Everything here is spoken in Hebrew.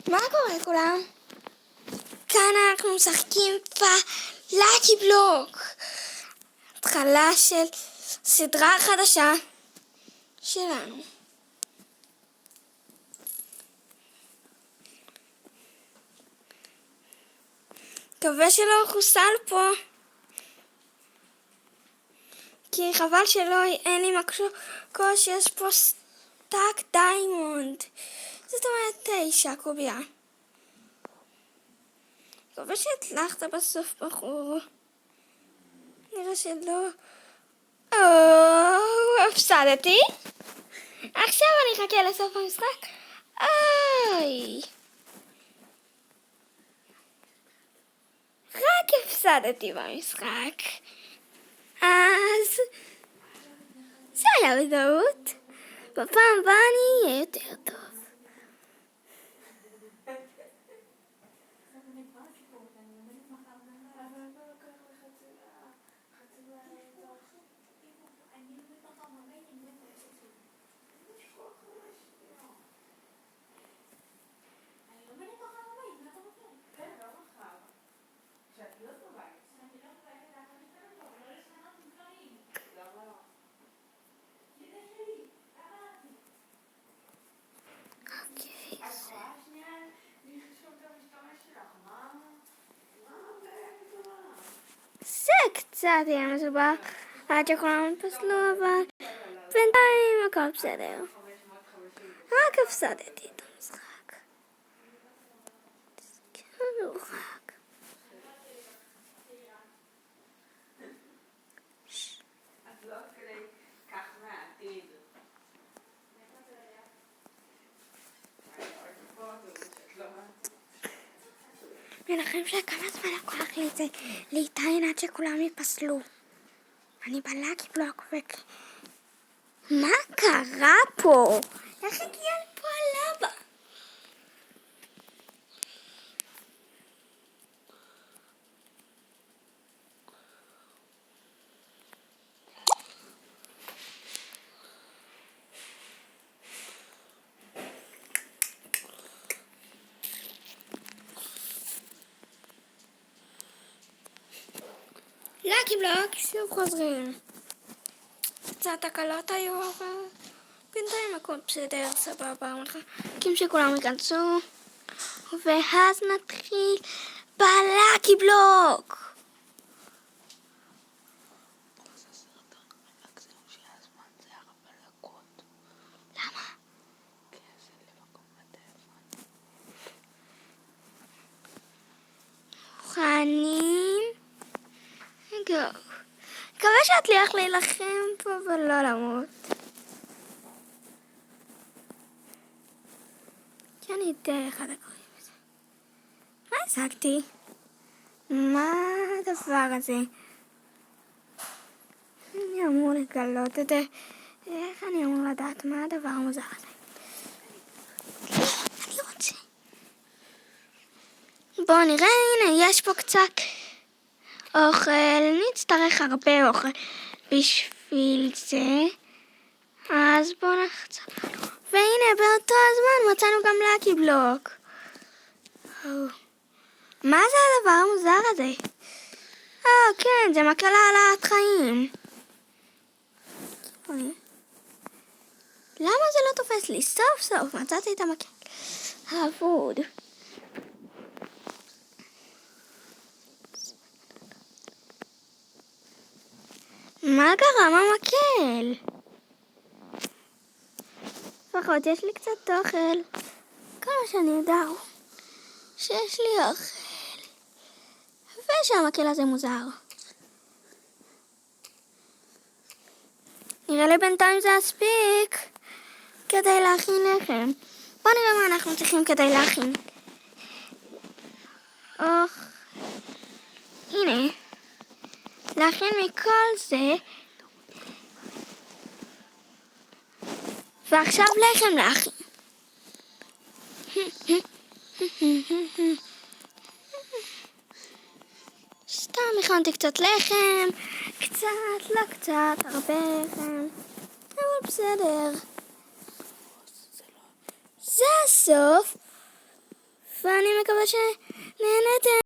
מה קורה כולם? כאן אנחנו משחקים פלאקי בלוק. התחלה של סדרה חדשה שלנו. מקווה שלא חוסל פה. כי חבל שלא אין לי מקור שיש פה סטאק דיימונד. זאת אומרת 9 קוביה. מקווה שהצלחת בסוף בחור. נראה שלא. הפסדתי. עכשיו אני אחכה לסוף המשחק. אוי. רק הפסדתי במשחק. אז זה היה בטעות. בפעם הבאה אני אהיה יותר טוב. זה קצת היה מסובך עד שכולם פסלו, אבל בינתיים הכל בסדר. רק הפסדתי את המשחק. תזכרו רק. מנחם שכמה זמן לקח לי את זה להתעין עד שכולם יפסלו. אני בלאקי בלוק מה קרה פה? איך הגיע לפה הלבה? לאקי בלוק, שוב חוזרים. קצת הקלות היו, אבל בינתיים הכל בסדר, סבבה. מחכים שכולם ייכנסו, ואז נתחיל בלאקי בלוק. למה? מוכנים? גו. מקווה שאצליח להילחם פה ולא למות. כי אני די אחד הקוראים בזה. מה השגתי? מה הדבר הזה? אני אמור לגלות את זה. איך אני אמור לדעת מה הדבר המוזר הזה? אני רוצה. בואו נראה, הנה יש פה קצת אוכל. נצטרך הרבה אוכל בשביל זה. אז בואו נחצה. והנה באותו הזמן מצאנו גם לאקי בלוק. מה זה הדבר המוזר הזה? כן, זה מקל העלאת חיים. למה זה לא תופס לי? סוף סוף מצאתי את המקל האבוד. מה גרם המקל? לפחות יש לי קצת אוכל. כל מה שאני יודע הוא שיש לי אוכל. ושהמקל הזה מוזר. נראה לי בינתיים זה הספיק כדי להכין לחם. בוא נראה מה אנחנו צריכים כדי להכין. הנה. להכין מכל זה. ועכשיו לחם להכין. סתם הכנתי קצת לחם. קצת, לא קצת, הרבה לחם. אבל בסדר. זה הסוף. ואני מקווה שנהנתם.